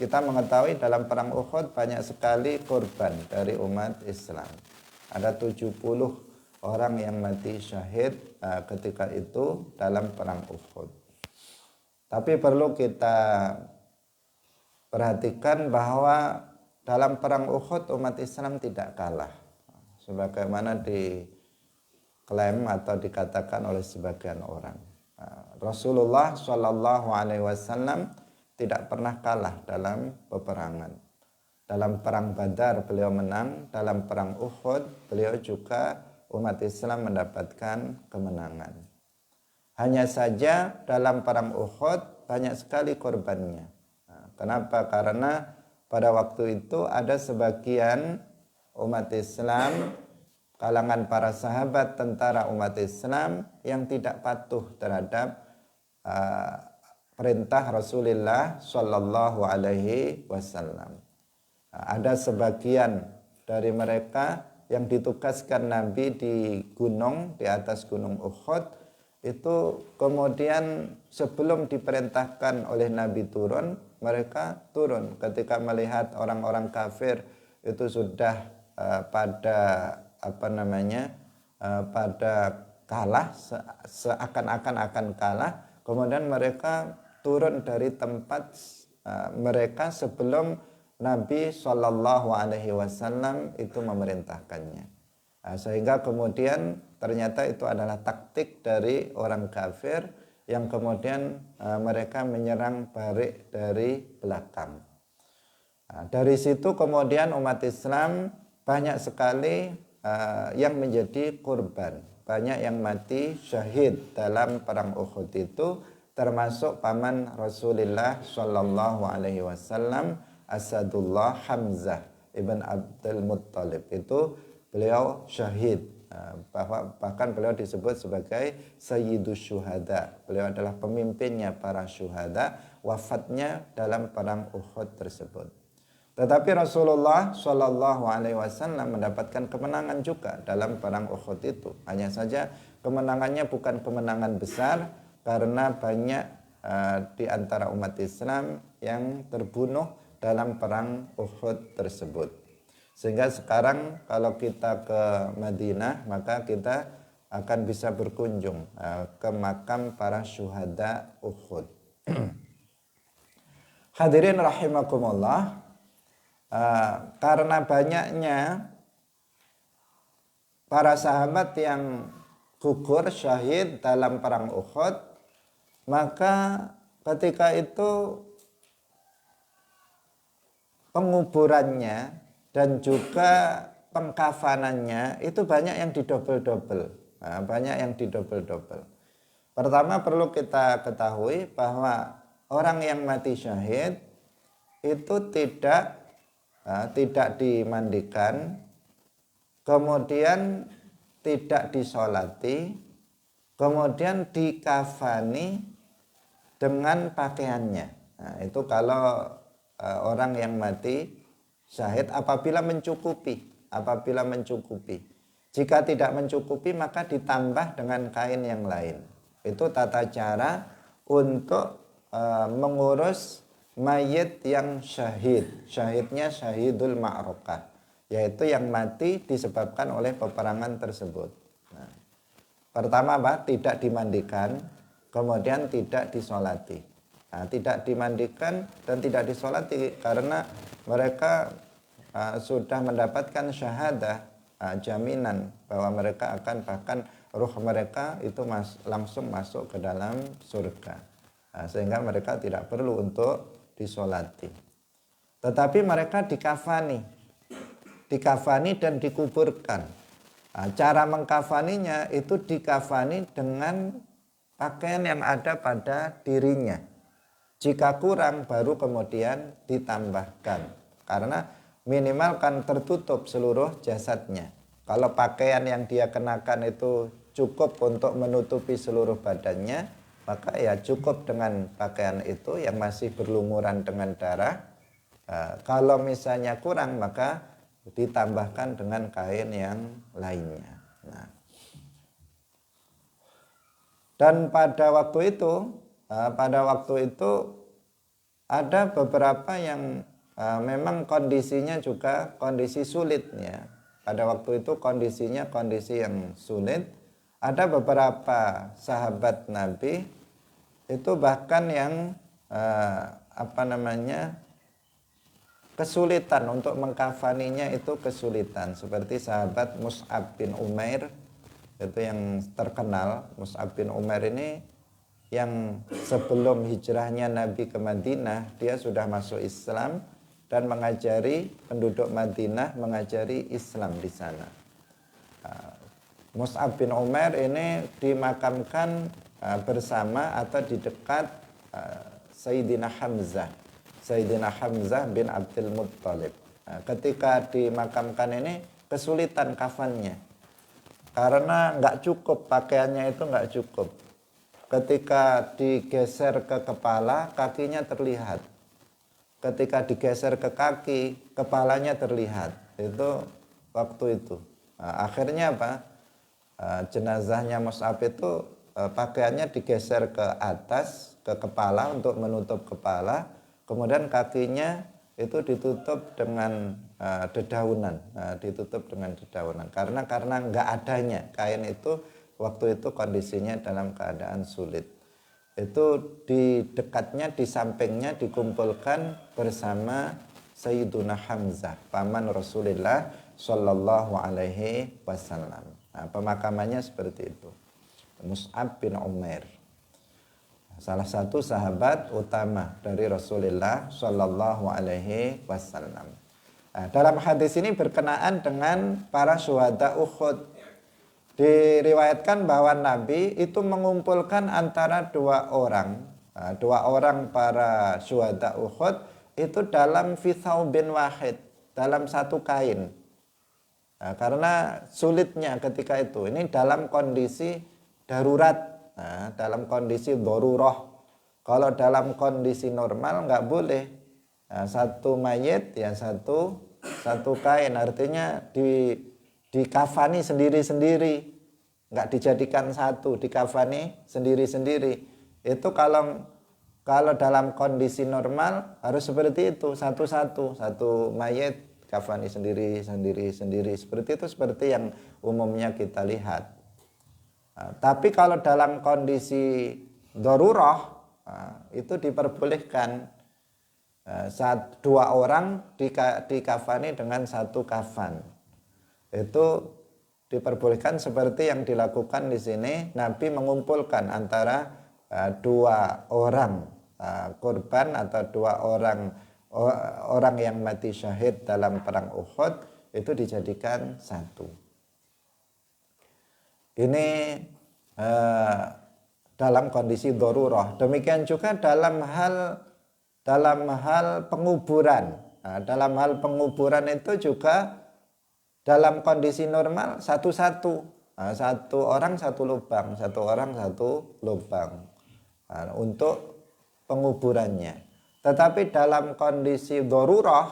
kita mengetahui dalam perang Uhud banyak sekali korban dari umat Islam. Ada 70 orang yang mati syahid ketika itu dalam perang Uhud. Tapi perlu kita perhatikan bahwa dalam perang Uhud umat Islam tidak kalah, sebagaimana diklaim atau dikatakan oleh sebagian orang. Rasulullah Shallallahu Alaihi Wasallam tidak pernah kalah dalam peperangan. Dalam perang Badar beliau menang, dalam perang Uhud beliau juga umat Islam mendapatkan kemenangan. Hanya saja dalam perang Uhud banyak sekali korbannya. Kenapa? Karena pada waktu itu ada sebagian umat Islam, kalangan para sahabat tentara umat Islam yang tidak patuh terhadap perintah Rasulullah Shallallahu Alaihi Wasallam. Ada sebagian dari mereka yang ditugaskan Nabi di gunung, di atas gunung Uhud, itu kemudian sebelum diperintahkan oleh Nabi turun, mereka turun ketika melihat orang-orang kafir itu sudah pada kalah, seakan-akan akan kalah, kemudian mereka turun dari tempat mereka sebelum Nabi Shallallahu Alaihi Wasallam itu memerintahkannya. Sehingga kemudian ternyata itu adalah taktik dari orang kafir yang kemudian mereka menyerang balik dari belakang. Dari situ kemudian umat Islam banyak sekali yang menjadi korban, banyak yang mati syahid dalam perang Uhud itu, termasuk paman Rasulullah Shallallahu Alaihi Wasallam, Asadullah Hamzah ibn Abdul Muttalib, itu beliau syahid. Bahkan beliau disebut sebagai Sayyidus Syuhada. Beliau adalah pemimpinnya para syuhada, wafatnya dalam perang Uhud tersebut. Tetapi Rasulullah Shallallahu Alaihi Wasallam mendapatkan kemenangan juga dalam perang Uhud itu. Hanya saja kemenangannya bukan kemenangan besar, karena banyak di antara umat Islam yang terbunuh dalam perang Uhud tersebut. Sehingga sekarang kalau kita ke Madinah, maka kita akan bisa berkunjung ke makam para syuhada Uhud. Hadirin rahimakumullah, karena banyaknya para sahabat yang gugur syahid dalam perang Uhud, maka ketika itu penguburannya dan juga pengkafanannya itu banyak yang didobel-dobel. Nah, banyak yang didobel-dobel. Pertama perlu kita ketahui bahwa orang yang mati syahid itu tidak dimandikan, kemudian tidak disolati, kemudian dikafani dengan pakaiannya. Nah, itu kalau orang yang mati syahid apabila mencukupi. Jika tidak mencukupi maka ditambah dengan kain yang lain. Itu tata cara untuk mengurus mayit yang syahid. Syahidnya syahidul ma'rokah, yaitu yang mati disebabkan oleh peperangan tersebut. Nah, pertama tidak dimandikan, kemudian tidak disolati. Nah, tidak dimandikan dan tidak disolati karena mereka sudah mendapatkan syahadah, jaminan bahwa mereka akan, bahkan ruh mereka itu langsung masuk ke dalam surga. Nah, sehingga mereka tidak perlu untuk disolati. Tetapi mereka dikafani dan dikuburkan. Nah, cara mengkafaninya itu dikafani dengan pakaian yang ada pada dirinya. Jika kurang baru kemudian ditambahkan. Karena minimal kan tertutup seluruh jasadnya. Kalau pakaian yang dia kenakan itu cukup untuk menutupi seluruh badannya, maka ya cukup dengan pakaian itu yang masih berlumuran dengan darah. Kalau misalnya kurang maka ditambahkan dengan kain yang lainnya. Nah, dan pada waktu itu ada beberapa yang memang kondisinya juga kondisi sulitnya. Pada waktu itu kondisinya kondisi yang sulit. Ada beberapa sahabat Nabi itu bahkan yang kesulitan untuk mengkafaninya, itu kesulitan. Seperti sahabat Mus'ab bin Umair, itu yang terkenal. Mus'ab bin Umair ini yang sebelum hijrahnya Nabi ke Madinah, dia sudah masuk Islam dan mengajari penduduk Madinah, mengajari Islam di sana. Mus'ab bin Umair ini dimakamkan bersama atau di dekat Sayyidina Hamzah bin Abdul Muttalib. Ketika dimakamkan ini kesulitan kafannya karena nggak cukup, pakaiannya itu nggak cukup. Ketika digeser ke kepala, kakinya terlihat. Ketika digeser ke kaki, kepalanya terlihat. Itu waktu itu. Akhirnya jenazahnya Mus'ab itu pakaiannya digeser ke atas, ke kepala untuk menutup kepala. Kemudian kakinya itu ditutup dengan dedaunan. Karena nggak adanya kain itu. Waktu itu kondisinya dalam keadaan sulit. Itu di dekatnya, di sampingnya dikumpulkan bersama Sayyiduna Hamzah, paman Rasulullah Shallallahu Alaihi Wasallam. Nah, pemakamannya seperti itu. Mus'ab bin Umair, salah satu sahabat utama dari Rasulullah Shallallahu Alaihi Wasallam. Nah, dalam hadis ini berkenaan dengan para syuhada Uhud. Diriwayatkan bahwa Nabi itu mengumpulkan antara dua orang para syuhada Uhud itu dalam fi thawbin wahid, dalam satu kain. Nah, karena sulitnya ketika itu, ini dalam kondisi darurat, dalam kondisi darurah. Kalau dalam kondisi normal nggak boleh. Nah, satu mayit ya satu kain, artinya dikafani sendiri-sendiri, nggak dijadikan satu, dikafani sendiri-sendiri. Itu kalau dalam kondisi normal harus seperti itu, satu mayit kafani sendiri. Seperti itu, seperti yang umumnya kita lihat. Tapi kalau dalam kondisi darurah, itu diperbolehkan saat dua orang dikafani dengan satu kafan. Itu diperbolehkan seperti yang dilakukan di sini. Nabi mengumpulkan antara dua orang korban atau dua orang orang yang mati syahid dalam perang Uhud itu dijadikan satu. Ini dalam kondisi darurah. Demikian juga dalam hal penguburan. Nah, dalam hal penguburan itu juga dalam kondisi normal satu-satu. Nah, satu orang satu lubang, satu orang satu lubang. Nah, untuk penguburannya. Tetapi dalam kondisi darurah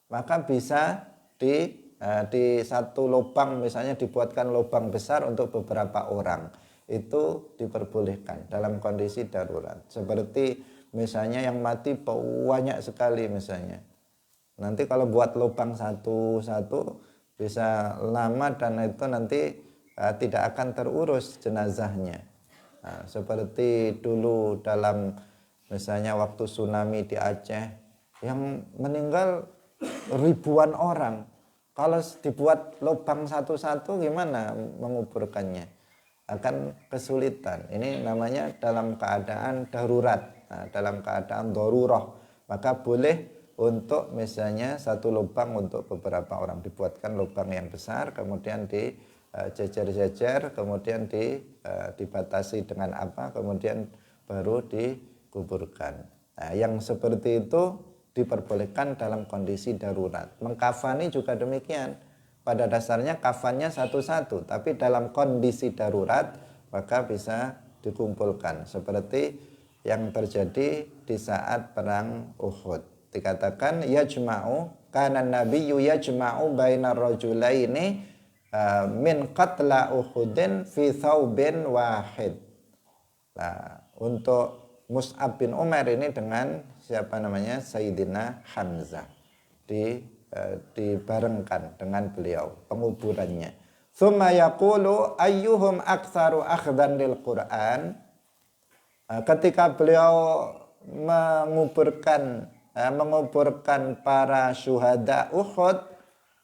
maka bisa di satu lubang, misalnya dibuatkan lubang besar untuk beberapa orang, itu diperbolehkan dalam kondisi darurat. Seperti misalnya yang mati banyak sekali misalnya, nanti kalau buat lubang satu-satu bisa lama dan itu nanti tidak akan terurus jenazahnya. Nah, seperti dulu dalam misalnya waktu tsunami di Aceh yang meninggal ribuan orang. Kalau dibuat lubang satu-satu gimana menguburkannya? Akan kesulitan. Ini namanya dalam keadaan darurat. Nah, dalam keadaan darurah. Maka boleh untuk misalnya satu lubang untuk beberapa orang. Dibuatkan lubang yang besar, kemudian dijejer-jejer, kemudian dibatasi dengan apa, kemudian baru dikuburkan. Nah, yang seperti itu diperbolehkan dalam kondisi darurat. Mengkafani juga demikian. Pada dasarnya kafannya satu-satu, tapi dalam kondisi darurat maka bisa dikumpulkan. Seperti yang terjadi di saat perang Uhud. Dikatakan yajma'u, kana nabiyyu yajma'u bainar rajulaini min qatla Uhudin fi thawbin wahid. Nah, untuk Mus'ab bin Umair ini dengan siapa namanya, Sayyidina Hamzah, dibarengkan dengan beliau penguburannya. Tsumma yaqulu ayyuhum aktsaru akhdan lil Qur'an. Ketika beliau menguburkan para syuhada Uhud,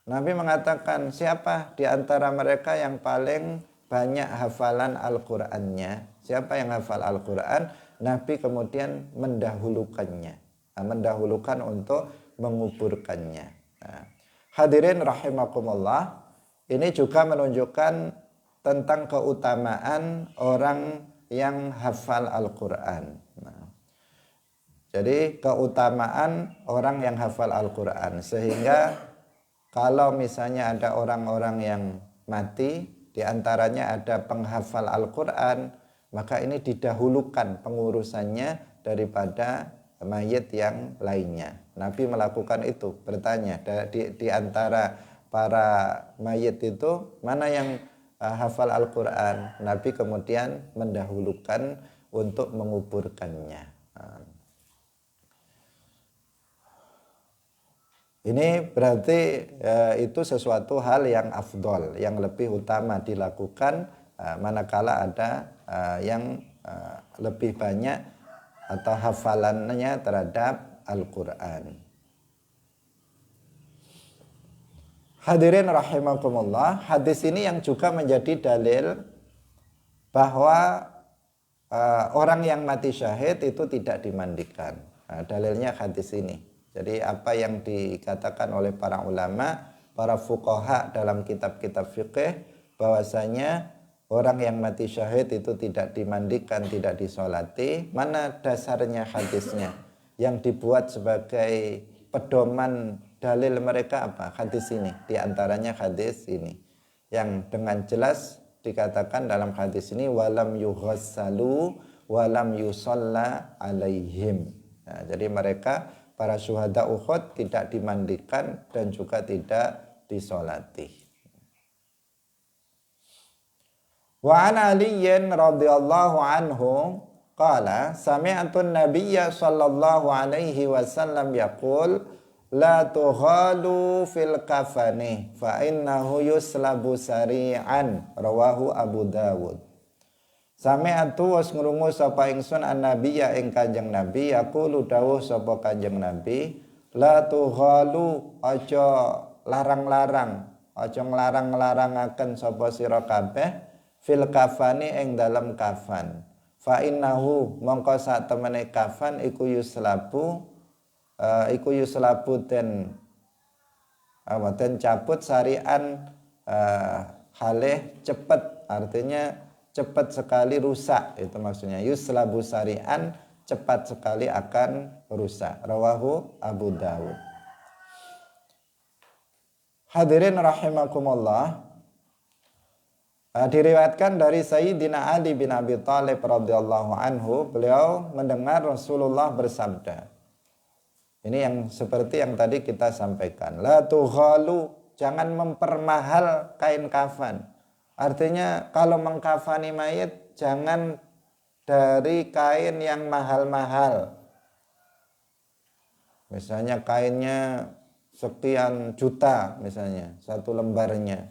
Nabi mengatakan, siapa di antara mereka yang paling banyak hafalan Al-Qur'annya? Siapa yang hafal Al-Qur'an? Nabi kemudian mendahulukannya, mendahulukan untuk menguburkannya. Nah, hadirin rahimakumullah, ini juga menunjukkan tentang keutamaan orang yang hafal Al-Quran. Nah, jadi keutamaan orang yang hafal Al-Quran, sehingga kalau misalnya ada orang-orang yang mati, diantaranya ada penghafal Al-Quran, maka ini didahulukan pengurusannya daripada mayit yang lainnya. Nabi melakukan itu, bertanya di antara para mayit itu mana yang hafal Al-Quran. Nabi kemudian mendahulukan untuk menguburkannya. Ini berarti itu sesuatu hal yang afdol, yang lebih utama dilakukan manakala ada yang lebih banyak atau hafalannya terhadap Al-Quran. Hadirin rahimakumullah, hadis ini yang juga menjadi dalil bahwa orang yang mati syahid itu tidak dimandikan. Nah, dalilnya hadis ini. Jadi apa yang dikatakan oleh para ulama, para fuqaha dalam kitab-kitab fikih, bahwasanya orang yang mati syahid itu tidak dimandikan, tidak disolati. Mana dasarnya hadisnya? Yang dibuat sebagai pedoman dalil mereka apa? Hadis ini. Di antaranya hadis ini. Yang dengan jelas dikatakan dalam hadis ini, walam yughassalu walam yusalla alaihim. Nah, jadi mereka para syuhada Uhud tidak dimandikan dan juga tidak disolati. Wa an Aliyin radhiyallahu anhu qala sami'tu an-nabiyya sallallahu alaihi wasallam yaqul la tughalu fil kafani fa innahu yuslabu sari'an, rawahu Abu Dawud. Sami'tu was ngrungu sapa ingsun an-nabiyya ing Kanjeng Nabi yaqulu dawuh sapa Kanjeng Nabi, la tughalu, aja larang-larang, aja nglarang-larangaken sapa sira kabeh fil kafani ing dalam kafan. Fa innahu mongko sak temene kafan iku yuslabu iku yuslabu den cabut sarian halih cepet, artinya cepat sekali rusak, itu maksudnya yuslabu sarian, cepat sekali akan rusak. Rawahu Abu Dawud. Hadirin rahimakumullah, diriwayatkan dari Sayyidina Ali bin Abi Thalib radhiyallahu anhu, beliau mendengar Rasulullah bersabda. Ini yang seperti yang tadi kita sampaikan. La tughalu, jangan mempermahal kain kafan. Artinya kalau mengkafani mayit jangan dari kain yang mahal-mahal. Misalnya kainnya sekian juta misalnya, satu lembarnya.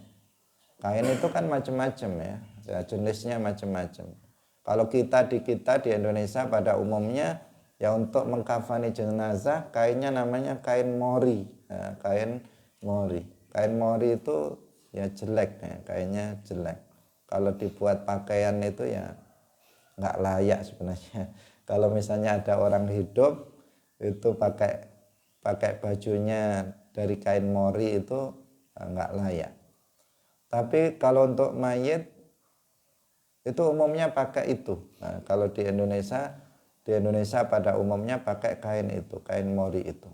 Kain itu kan macam-macam ya, jenisnya macam-macam. Kalau kita di Indonesia pada umumnya, ya untuk mengkafani jenazah kainnya namanya kain mori. Nah, kain mori itu ya jelek ya, kainnya jelek. Kalau dibuat pakaian itu ya nggak layak sebenarnya. Kalau misalnya ada orang hidup itu pakai bajunya dari kain mori itu nggak layak. Tapi kalau untuk mayit itu umumnya pakai itu. Nah, kalau di Indonesia pada umumnya pakai kain itu, kain mori itu.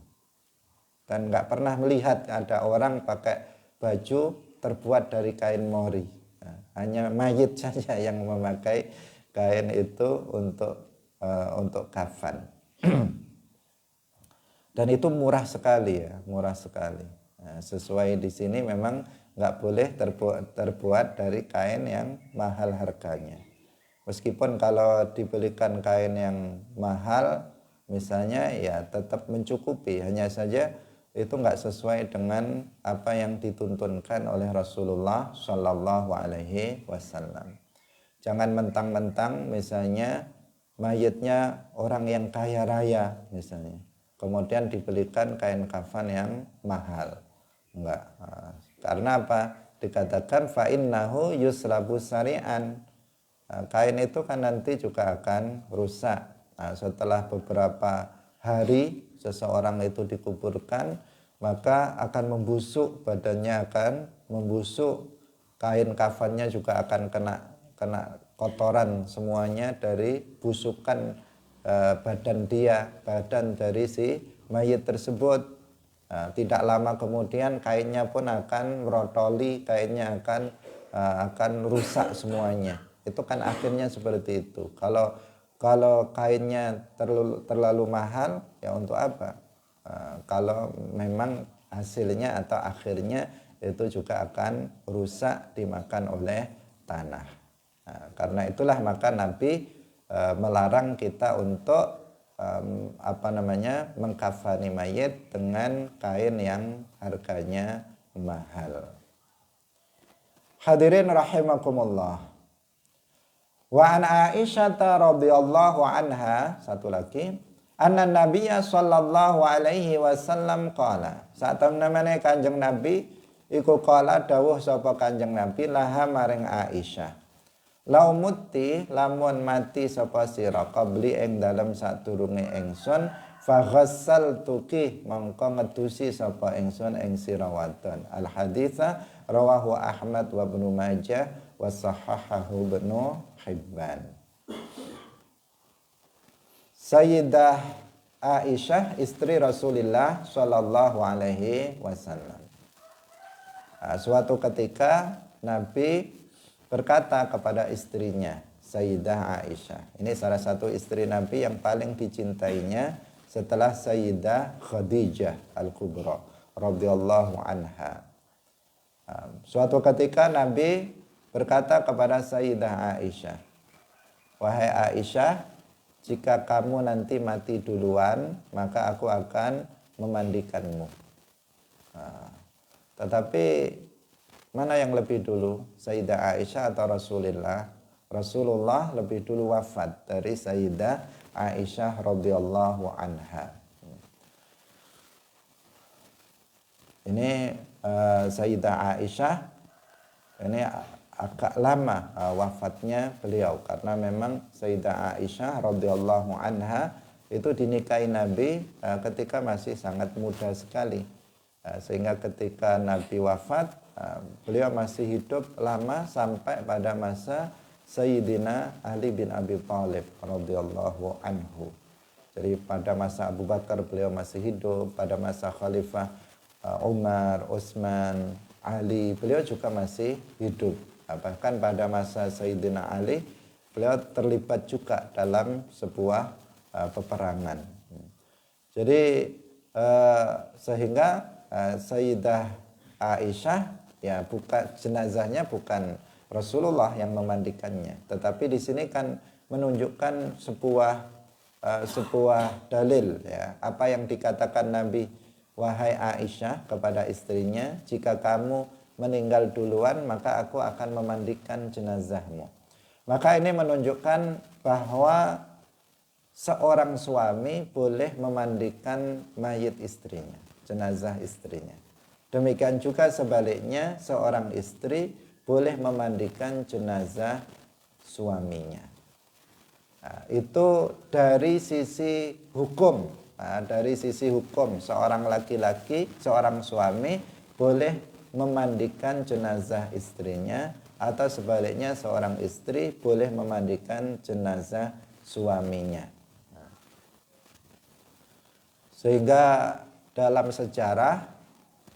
Dan nggak pernah melihat ada orang pakai baju terbuat dari kain mori. Nah, hanya mayit saja yang memakai kain itu untuk kafan. Dan itu murah sekali ya, murah sekali. Nah, sesuai di sini memang nggak boleh terbuat dari kain yang mahal harganya. Meskipun kalau dibelikan kain yang mahal, misalnya ya tetap mencukupi. Hanya saja itu nggak sesuai dengan apa yang dituntunkan oleh Rasulullah Shallallahu Alaihi Wasallam. Jangan mentang-mentang misalnya mayitnya orang yang kaya raya misalnya, kemudian dibelikan kain kafan yang mahal. Enggak. Karena apa? Dikatakan fa innahu yuslabu sari'an. Kain itu kan nanti juga akan rusak. Nah, setelah beberapa hari seseorang itu dikuburkan, maka akan membusuk, badannya akan membusuk, kain kafannya juga akan kena kotoran semuanya dari busukan badan dari si mayit tersebut. Nah, tidak lama kemudian kainnya pun akan merotoli, kainnya akan rusak semuanya. Itu kan akhirnya seperti itu. Kalau kainnya terlalu mahal, ya untuk apa? Kalau memang hasilnya atau akhirnya itu juga akan rusak dimakan oleh tanah. Nah, karena itulah maka Nabi melarang kita untuk mengkafani mayit dengan kain yang harganya mahal. Hadirin rahimakumullah. Wa an Aisyah radhiyallahu anha, satu lagi, anna Nabiyya sallallahu alaihi wasallam qala. Saat temene Kanjeng Nabi iku qala dawuh sapa Kanjeng Nabi laha maring Aisyah. Lau muti lamun mati sapa sira qabli ing dalem sadurunge ingsun fa ghassaltuki mongko ngedusi sapa ingsun ing sira wadon. Al haditsa rawahu Ahmad wa Ibnu Majah wa sahahahu Ibnu Hibban. Sayyidah Aisyah istri Rasulullah sallallahu alaihi wasallam. Suatu ketika Nabi berkata kepada istrinya Sayyidah Aisyah. Ini salah satu istri Nabi yang paling dicintainya setelah Sayyidah Khadijah Al-Kubra radhiyallahu anha. Suatu ketika Nabi berkata kepada Sayyidah Aisyah, wahai Aisyah, jika kamu nanti mati duluan, maka aku akan memandikanmu. Tetapi mana yang lebih dulu, Sayyidah Aisyah atau Rasulullah? Rasulullah lebih dulu wafat dari Sayyidah Aisyah radhiyallahu anha. Ini Sayyidah Aisyah ini agak lama wafatnya beliau, karena memang Sayyidah Aisyah radhiyallahu anha itu dinikahi Nabi ketika masih sangat muda sekali. Sehingga ketika Nabi wafat, beliau masih hidup lama sampai pada masa Sayyidina Ali bin Abi Thalib radhiyallahu anhu. Jadi pada masa Abu Bakar beliau masih hidup, pada masa Khalifah Umar, Utsman, Ali beliau juga masih hidup. Bahkan pada masa Sayyidina Ali beliau terlibat juga dalam sebuah peperangan. Jadi sehingga Sayyidah Aisyah ya bukan jenazahnya bukan Rasulullah yang memandikannya, tetapi di sini kan menunjukkan sebuah dalil ya, apa yang dikatakan Nabi, wahai Aisyah kepada istrinya, jika kamu meninggal duluan maka aku akan memandikan jenazahmu. Maka ini menunjukkan bahwa seorang suami boleh memandikan mayit istrinya, jenazah istrinya. Demikian juga sebaliknya, seorang istri boleh memandikan jenazah suaminya. Nah, itu dari sisi hukum. Nah, dari sisi hukum, seorang laki-laki, seorang suami boleh memandikan jenazah istrinya, atau sebaliknya seorang istri boleh memandikan jenazah suaminya. Nah, sehingga dalam sejarah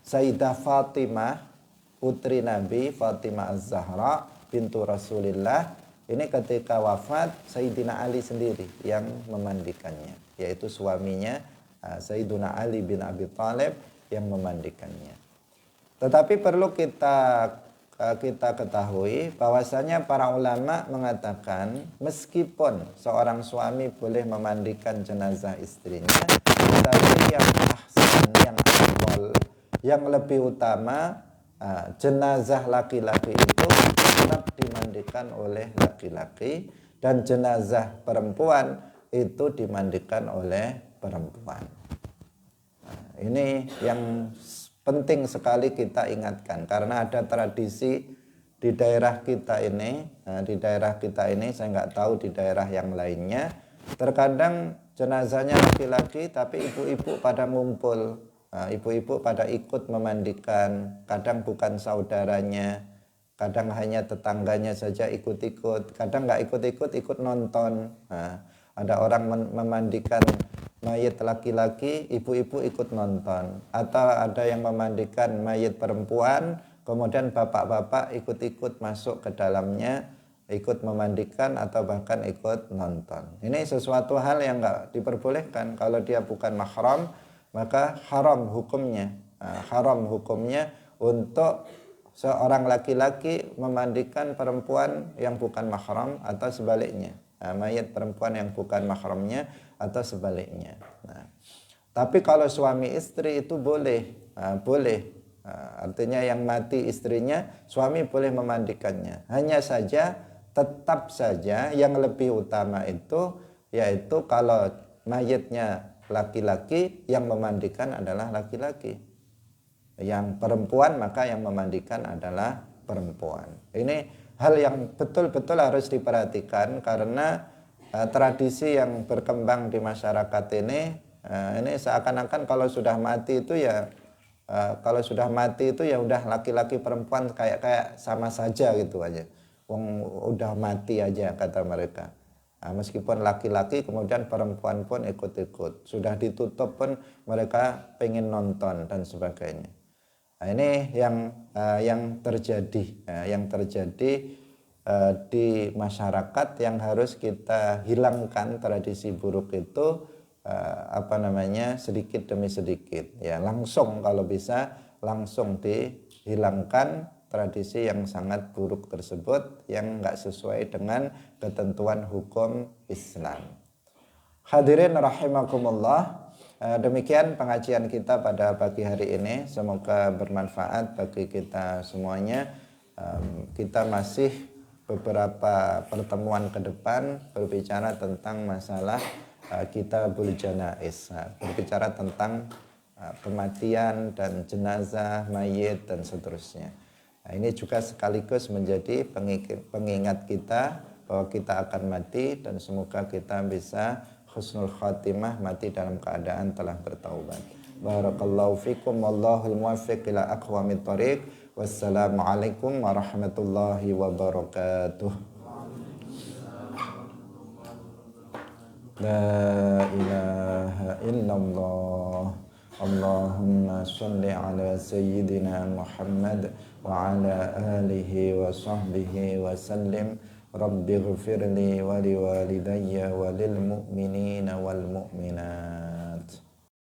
Sayyidah Fatimah, putri Nabi Fatimah Az-Zahra bintu Rasulillah, ini ketika wafat Sayyidina Ali sendiri yang memandikannya, yaitu suaminya Sayyidina Ali bin Abi Thalib yang memandikannya. Tetapi perlu kita ketahui bahwasanya para ulama mengatakan meskipun seorang suami boleh memandikan jenazah istrinya, tetapi yang ahsan, yang afdal, yang lebih utama, jenazah laki-laki itu tetap dimandikan oleh laki-laki dan jenazah perempuan itu dimandikan oleh perempuan. Nah, ini yang penting sekali kita ingatkan, karena ada tradisi di daerah kita ini. Di daerah kita ini, saya nggak tahu di daerah yang lainnya, terkadang jenazahnya laki-laki tapi ibu-ibu pada ngumpul. Ibu-ibu pada ikut memandikan, kadang bukan saudaranya, kadang hanya tetangganya saja ikut-ikut, kadang nggak ikut-ikut, ikut nonton. Ada orang memandikan mayit laki-laki, ibu-ibu ikut nonton, atau ada yang memandikan mayit perempuan, kemudian bapak-bapak ikut-ikut masuk ke dalamnya, ikut memandikan atau bahkan ikut nonton. Ini sesuatu hal yang nggak diperbolehkan. Kalau dia bukan mahram, maka haram hukumnya. Haram hukumnya untuk seorang laki-laki memandikan perempuan yang bukan mahram, atau sebaliknya, mayat perempuan yang bukan mahramnya, atau sebaliknya. Tapi kalau suami istri itu boleh, artinya yang mati istrinya, suami boleh memandikannya. Hanya saja, tetap saja yang lebih utama itu, yaitu kalau mayatnya laki-laki, yang memandikan adalah laki-laki. Yang perempuan, maka yang memandikan adalah perempuan. Ini hal yang betul-betul harus diperhatikan, karena tradisi yang berkembang di masyarakat ini seakan-akan kalau sudah mati itu ya udah laki-laki perempuan kayak sama saja gitu aja. Wong udah mati aja kata mereka. Meskipun laki-laki, kemudian perempuan pun ikut-ikut. Sudah ditutup pun mereka pengen nonton dan sebagainya. Ini yang terjadi, di masyarakat, yang harus kita hilangkan tradisi buruk itu, sedikit demi sedikit. Ya, langsung kalau bisa langsung dihilangkan tradisi yang sangat buruk tersebut, yang nggak sesuai dengan ketentuan hukum Islam. Hadirin rahimakumullah, demikian pengajian kita pada pagi hari ini. Semoga bermanfaat bagi kita semuanya. Kita masih beberapa pertemuan ke depan berbicara tentang masalah kitabul janaiz, berbicara tentang kematian dan jenazah, mayit dan seterusnya. Ini juga sekaligus menjadi pengingat kita bahwa kita akan mati, dan semoga kita bisa husnul khatimah, mati dalam keadaan telah bertaubat. Barakallahu fikum, wallahul muwaffiq ila aqwamit thoriq. Wassalamualaikum warahmatullahi wabarakatuh. La ilaha illallah. Allahumma salli ala sayyidina Muhammad wa ala alihi wa sahbihi wa sallim. Rabbi ghfirli wa liwalidayya wa lil mu'minina wal mu'minat.